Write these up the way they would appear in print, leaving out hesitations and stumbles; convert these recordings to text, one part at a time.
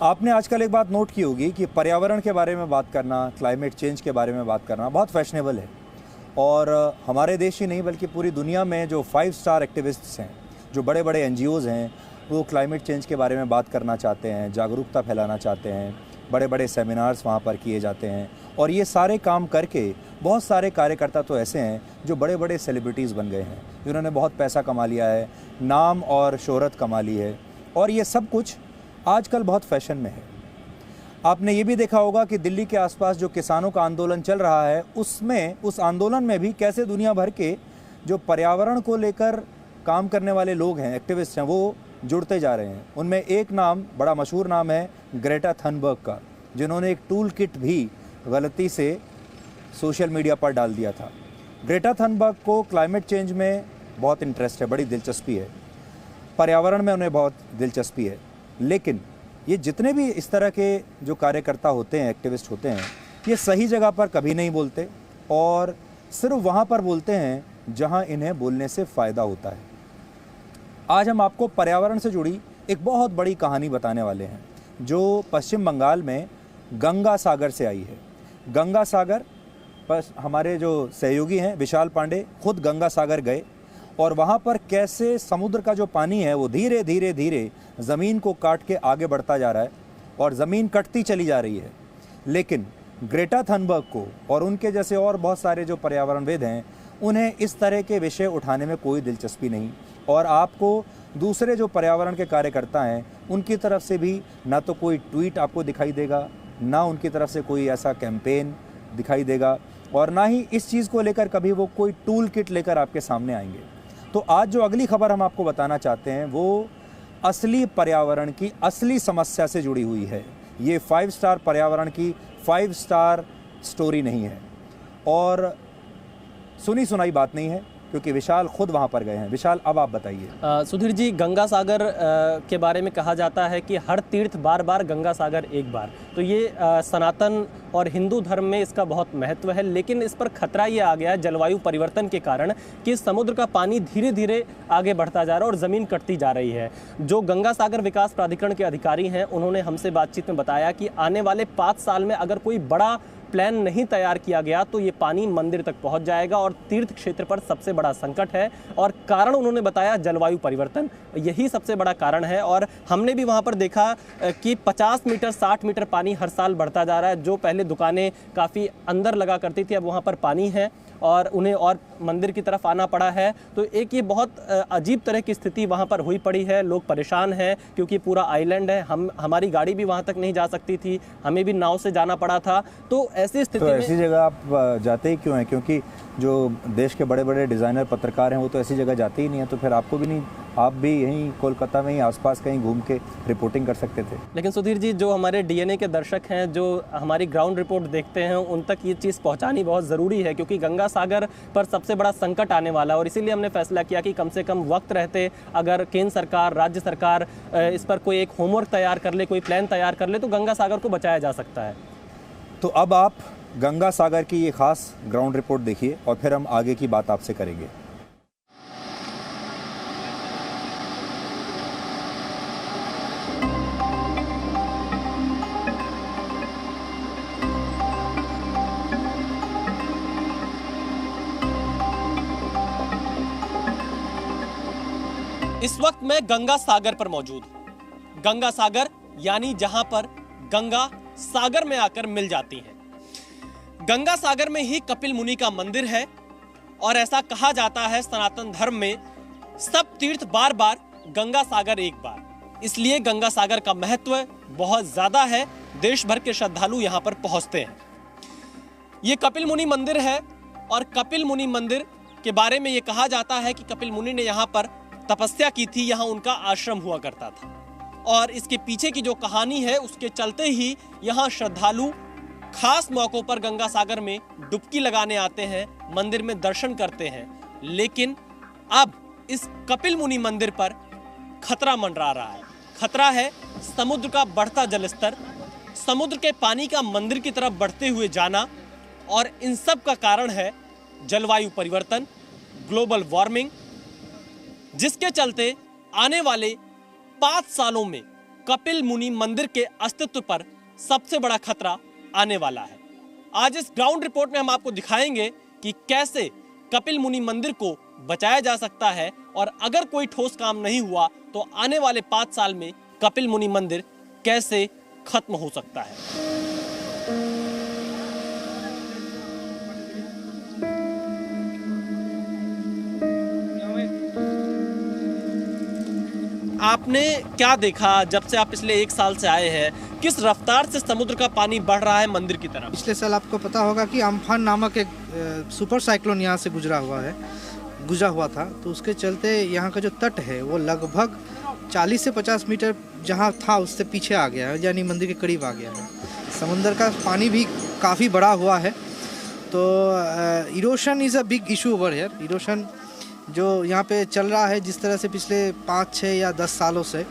आपने आजकल एक बात नोट की होगी कि पर्यावरण के बारे में बात करना, क्लाइमेट चेंज के बारे में बात करना बहुत फैशनेबल है। और हमारे देश ही नहीं बल्कि पूरी दुनिया में जो 5 स्टार एक्टिविस्ट्स हैं, जो बड़े बड़े एनजीओज़ हैं, वो क्लाइमेट चेंज के बारे में बात करना चाहते हैं, जागरूकता फैलाना चाहते हैं। बड़े बड़े सेमिनार्स वहाँ पर किए जाते हैं और ये सारे काम करके बहुत सारे कार्यकर्ता तो ऐसे हैं जो बड़े बड़े सेलिब्रिटीज़ बन गए हैं, जिन्होंने बहुत पैसा कमा लिया है, नाम और शोहरत कमा ली है, और ये सब कुछ आजकल बहुत फैशन में है। आपने ये भी देखा होगा कि दिल्ली के आसपास जो किसानों का आंदोलन चल रहा है, उस आंदोलन में भी कैसे दुनिया भर के जो पर्यावरण को लेकर काम करने वाले लोग हैं, एक्टिविस्ट हैं, वो जुड़ते जा रहे हैं। उनमें एक नाम, बड़ा मशहूर नाम है ग्रेटा थनबर्ग का, जिन्होंने एक टूल किट भी गलती से सोशल मीडिया पर डाल दिया था। ग्रेटा थनबर्ग को क्लाइमेट चेंज में बहुत इंटरेस्ट है, बड़ी दिलचस्पी है, पर्यावरण में उन्हें बहुत दिलचस्पी है। लेकिन ये जितने भी इस तरह के जो कार्यकर्ता होते हैं, एक्टिविस्ट होते हैं, ये सही जगह पर कभी नहीं बोलते और सिर्फ वहाँ पर बोलते हैं जहाँ इन्हें बोलने से फ़ायदा होता है। आज हम आपको पर्यावरण से जुड़ी एक बहुत बड़ी कहानी बताने वाले हैं, जो पश्चिम बंगाल में गंगा सागर से आई है। गंगा सागर पर हमारे जो सहयोगी हैं विशाल पांडे खुद गंगा सागर गए और वहाँ पर कैसे समुद्र का जो पानी है वो धीरे धीरे धीरे ज़मीन को काट के आगे बढ़ता जा रहा है और ज़मीन कटती चली जा रही है। लेकिन ग्रेटा थनबर्ग को और उनके जैसे और बहुत सारे जो पर्यावरणविद हैं, उन्हें इस तरह के विषय उठाने में कोई दिलचस्पी नहीं। और आपको दूसरे जो पर्यावरण के कार्यकर्ता हैं, उनकी तरफ से भी ना तो कोई ट्वीट आपको दिखाई देगा, ना उनकी तरफ से कोई ऐसा कैंपेन दिखाई देगा, और ना ही इस चीज़ को लेकर कभी वो कोई टूल किट लेकर आपके सामने आएंगे। तो आज जो अगली खबर हम आपको बताना चाहते हैं वो असली पर्यावरण की असली समस्या से जुड़ी हुई है। ये 5 स्टार पर्यावरण की 5 स्टार स्टोरी नहीं है और सुनी सुनाई बात नहीं है, क्योंकि विशाल खुद वहाँ पर गए हैं। विशाल, अब आप बताइए। सुधीर जी, गंगा सागर के बारे में कहा जाता है कि हर तीर्थ बार बार, गंगा सागर एक बार। तो ये सनातन और हिंदू धर्म में इसका बहुत महत्व है, लेकिन इस पर खतरा ये आ गया है जलवायु परिवर्तन के कारण कि समुद्र का पानी धीरे धीरे आगे बढ़ता जा रहा है और ज़मीन कटती जा रही है। जो गंगा सागर विकास प्राधिकरण के अधिकारी हैं, उन्होंने हमसे बातचीत में बताया कि आने वाले 5 साल में अगर कोई बड़ा प्लान नहीं तैयार किया गया तो ये पानी मंदिर तक पहुंच जाएगा और तीर्थ क्षेत्र पर सबसे बड़ा संकट है। और कारण उन्होंने बताया जलवायु परिवर्तन, यही सबसे बड़ा कारण है। और हमने भी वहां पर देखा कि 50 मीटर 60 मीटर पानी हर साल बढ़ता जा रहा है। जो पहले दुकानें काफ़ी अंदर लगा करती थी, अब वहाँ पर पानी है और उन्हें और मंदिर की तरफ आना पड़ा है। तो एक ये बहुत अजीब तरह की स्थिति वहाँ पर हुई पड़ी है। लोग परेशान हैं क्योंकि पूरा आइलैंड है, हमारी गाड़ी भी वहाँ तक नहीं जा सकती थी, हमें भी नाव से जाना पड़ा था। तो ऐसी स्थिति में ऐसी जगह आप जाते ही क्यों हैं? क्योंकि जो देश के बड़े बड़े डिज़ाइनर पत्रकार हैं वो तो ऐसी जगह जाते ही नहीं है, तो फिर आपको भी नहीं, आप भी यहीं कोलकाता में ही आसपास कहीं घूम के रिपोर्टिंग कर सकते थे। लेकिन सुधीर जी, जो हमारे डीएनए के दर्शक हैं, जो हमारी ग्राउंड रिपोर्ट देखते हैं, उन तक ये चीज़ पहुंचानी बहुत ज़रूरी है, क्योंकि गंगा सागर पर सबसे बड़ा संकट आने वाला है। और इसीलिए हमने फैसला किया कि कम से कम वक्त रहते अगर केंद्र सरकार, राज्य सरकार इस पर कोई एक होमवर्क तैयार कर ले, कोई प्लान तैयार कर ले, तो गंगा सागर को बचाया जा सकता है। तो अब आप गंगा सागर की ये खास ग्राउंड रिपोर्ट देखिए और फिर हम आगे की बात आपसे करेंगे। इस वक्त मैं गंगा सागर पर मौजूद हूं। गंगा सागर यानी जहां पर गंगा सागर में आकर मिल जाती है। गंगा सागर में ही कपिल मुनि का मंदिर है और ऐसा कहा जाता है सनातन धर्म में, सब तीर्थ बार बार, गंगा सागर एक बार। इसलिए गंगा सागर का महत्व बहुत ज्यादा है, देश भर के श्रद्धालु यहां पर पहुंचते हैं। ये कपिल मुनि मंदिर है और कपिल मुनि मंदिर के बारे में यह कहा जाता है कि कपिल मुनि ने यहां पर तपस्या की थी, यहां उनका आश्रम हुआ करता था। और इसके पीछे की जो कहानी है, उसके चलते ही यहां श्रद्धालु खास मौकों पर गंगा सागर में डुबकी लगाने आते हैं, मंदिर में दर्शन करते हैं। लेकिन अब इस कपिल मुनि मंदिर पर खतरा मंडरा रहा है। खतरा है समुद्र का बढ़ता जलस्तर, समुद्र के पानी का मंदिर की तरफ बढ़ते हुए जाना, और इन सब का कारण है जलवायु परिवर्तन, ग्लोबल वार्मिंग, जिसके चलते आने वाले 5 सालों में कपिल मुनि मंदिर के अस्तित्व पर सबसे बड़ा खतरा आने वाला है। आज इस ग्राउंड रिपोर्ट में हम आपको दिखाएंगे कि कैसे कपिल मुनि मंदिर को बचाया जा सकता है, और अगर कोई ठोस काम नहीं हुआ तो आने वाले 5 साल में कपिल मुनि मंदिर कैसे खत्म हो सकता है। आपने क्या देखा जब से आप पिछले 1 साल से आए हैं? किस रफ्तार से समुद्र का पानी बढ़ रहा है मंदिर की तरफ? पिछले साल आपको पता होगा कि अम्फान नामक एक सुपर साइक्लोन यहाँ से गुजरा हुआ था, तो उसके चलते यहाँ का जो तट है वो लगभग 40 से 50 मीटर जहाँ था उससे पीछे आ गया है, यानी मंदिर के करीब आ गया है। समुद्र का पानी भी काफ़ी बढ़ा हुआ है, तो erosion is a big issue over here. Erosion जो यहाँ पे चल रहा है जिस तरह से पिछले 5, 6 या 10 सालों से,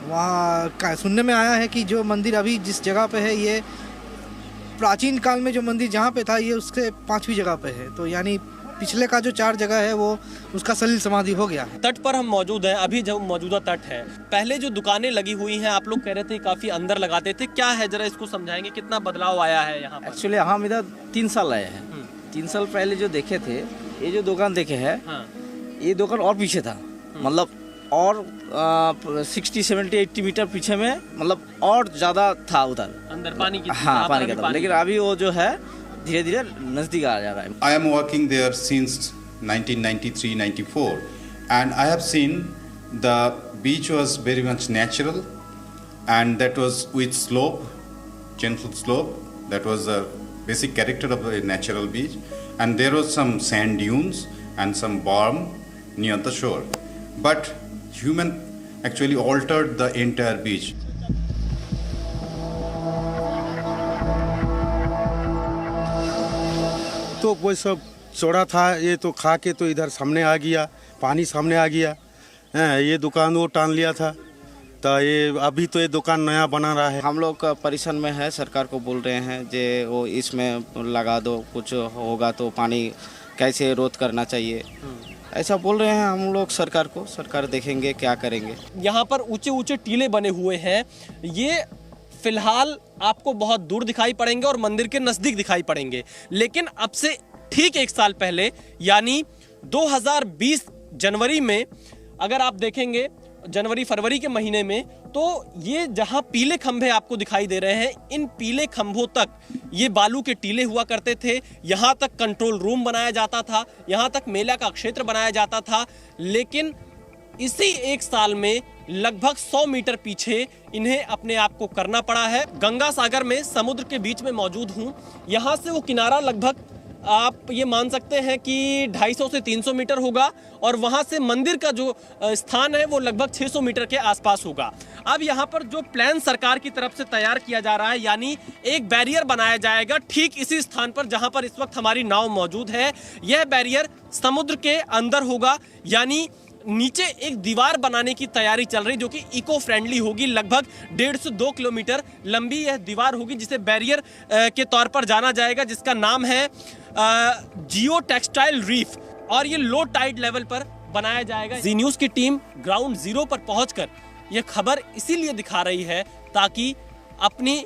वहाँ सुनने में आया है कि जो मंदिर अभी जिस जगह पे है ये प्राचीन काल में जो मंदिर जहाँ पे था ये उसके 5वीं जगह पे है, तो यानी पिछले का जो 4 जगह है वो उसका सलील समाधि हो गया है। तट पर हम मौजूद हैं, अभी जो मौजूदा तट है, पहले जो दुकानें लगी हुई हैं आप लोग कह रहे थे काफ़ी अंदर लगाते थे, क्या है जरा इसको समझाएंगे, कितना बदलाव आया है यहाँ पर? एक्चुअली हम इधर 3 साल आए हैं। 3 साल पहले जो देखे थे, ये जो दुकान देखे हैं, ये दुकान और पीछे था, मतलब और 60, 70, 80 मीटर पीछे में, मतलब और ज़्यादा था उधर अंदर पानी की। हाँ, पानी का था, लेकिन अभी वो जो है धीरे धीरे नज़दीक आ जा रहा है। I am working there since 1993-94 and I have seen the beach was very much natural and that was with slope, gentle slope. That was the basic character of a natural beach, and there was some sand dunes and some berm near the shore, but human actually altered the entire beach. तो वो सब चौड़ा था, ये तो खा के तो इधर सामने आ गया, पानी सामने आ गया। ये दुकान वो टान लिया था, तो ये अभी तो ये दुकान नया बना रहा है। हम लोग परेशान में है, सरकार को बोल रहे हैं जे वो इसमें लगा दो, कुछ होगा तो पानी कैसे रोध करना चाहिए, ऐसा बोल रहे हैं हम लोग सरकार को। सरकार देखेंगे क्या करेंगे। यहाँ पर ऊंचे ऊंचे टीले बने हुए हैं, ये फिलहाल आपको बहुत दूर दिखाई पड़ेंगे और मंदिर के नजदीक दिखाई पड़ेंगे, लेकिन अब से ठीक 1 साल पहले यानी 2020 जनवरी में अगर आप देखेंगे, जनवरी फरवरी के महीने में, तो ये जहां पीले खंभे आपको दिखाई दे रहे हैं, इन पीले खंभों तक ये बालू के टीले हुआ करते थे। यहां तक कंट्रोल रूम बनाया जाता था, यहां तक मेला का क्षेत्र बनाया जाता था, लेकिन इसी 1 साल में लगभग 100 मीटर पीछे इन्हें अपने आप को करना पड़ा है। गंगा सागर में समुद्र के बीच में मौजूद हूं, यहां से वो किनारा लगभग आप ये मान सकते हैं कि 250 से 300 मीटर होगा, और वहां से मंदिर का जो स्थान है वो लगभग 600 मीटर के आसपास होगा। अब यहाँ पर जो प्लान सरकार की तरफ से तैयार किया जा रहा है, यानी एक बैरियर बनाया जाएगा ठीक इसी स्थान पर जहां पर इस वक्त हमारी नाव मौजूद है। यह बैरियर समुद्र के अंदर होगा, यानी नीचे एक दीवार बनाने की तैयारी चल रही जो कि इको फ्रेंडली होगी। लगभग 1.5 से 2 किलोमीटर लंबी यह दीवार होगी जिसे बैरियर के तौर पर जाना जाएगा, जिसका नाम है जियो टेक्सटाइल रीफ, और ये लो टाइड लेवल पर बनाया जाएगा। जी न्यूज़ की टीम ग्राउंड जीरो पर पहुंचकर यह खबर इसीलिए दिखा रही है ताकि अपनी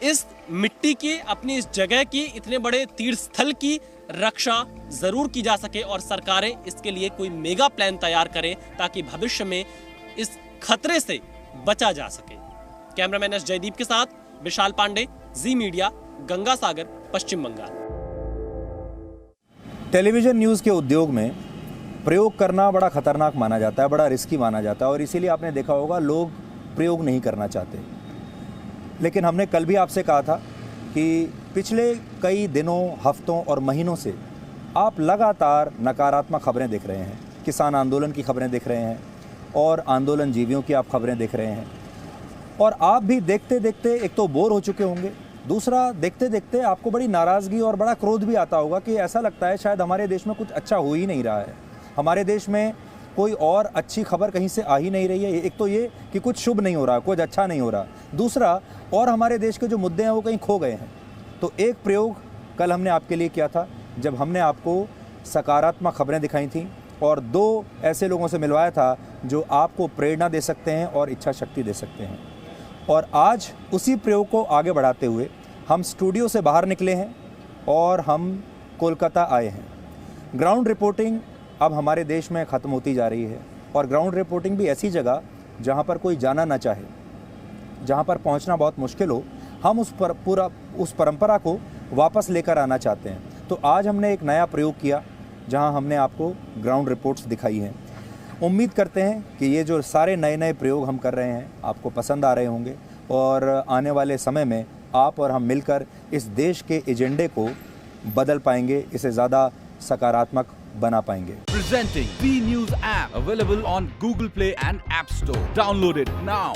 इस मिट्टी की, अपनी इस जगह की, इतने बड़े तीर्थ स्थल की रक्षा जरूर की जा सके और सरकारें इसके लिए कोई मेगा प्लान तैयार करें ताकि भविष्य में इस खतरे से बचा जा सके। कैमरामैन एस जयदीप के साथ विशाल पांडे, जी मीडिया, गंगा सागर, पश्चिम बंगाल। टेलीविज़न न्यूज़ के उद्योग में प्रयोग करना बड़ा खतरनाक माना जाता है, बड़ा रिस्की माना जाता है, और इसीलिए आपने देखा होगा लोग प्रयोग नहीं करना चाहते। लेकिन हमने कल भी आपसे कहा था कि पिछले कई दिनों, हफ्तों और महीनों से आप लगातार नकारात्मक खबरें देख रहे हैं। किसान आंदोलन की खबरें देख रहे हैं और आंदोलन जीवियों की आप खबरें देख रहे हैं, और आप भी देखते देखते एक तो बोर हो चुके होंगे, दूसरा देखते देखते आपको बड़ी नाराज़गी और बड़ा क्रोध भी आता होगा कि ऐसा लगता है शायद हमारे देश में कुछ अच्छा हो ही नहीं रहा है, हमारे देश में कोई और अच्छी खबर कहीं से आ ही नहीं रही है। एक तो ये कि कुछ शुभ नहीं हो रहा, कुछ अच्छा नहीं हो रहा, दूसरा और हमारे देश के जो मुद्दे हैं वो कहीं खो गए हैं। तो एक प्रयोग कल हमने आपके लिए किया था जब हमने आपको सकारात्मक खबरें दिखाई थी और 2 ऐसे लोगों से मिलवाया था जो आपको प्रेरणा दे सकते हैं और इच्छा शक्ति दे सकते हैं। और आज उसी प्रयोग को आगे बढ़ाते हुए हम स्टूडियो से बाहर निकले हैं और हम कोलकाता आए हैं। ग्राउंड रिपोर्टिंग अब हमारे देश में ख़त्म होती जा रही है और ग्राउंड रिपोर्टिंग भी ऐसी जगह जहाँ पर कोई जाना ना चाहे, जहाँ पर पहुँचना बहुत मुश्किल हो, हम उस परंपरा को वापस लेकर आना चाहते हैं। तो आज हमने एक नया प्रयोग किया जहाँ हमने आपको ग्राउंड रिपोर्ट्स दिखाई हैं। उम्मीद करते हैं कि ये जो सारे नए नए प्रयोग हम कर रहे हैं आपको पसंद आ रहे होंगे और आने वाले समय में आप और हम मिलकर इस देश के एजेंडे को बदल पाएंगे, इसे ज़्यादा सकारात्मक बना पाएंगे। Presenting V News app available on Google Play and App Store. Download it now.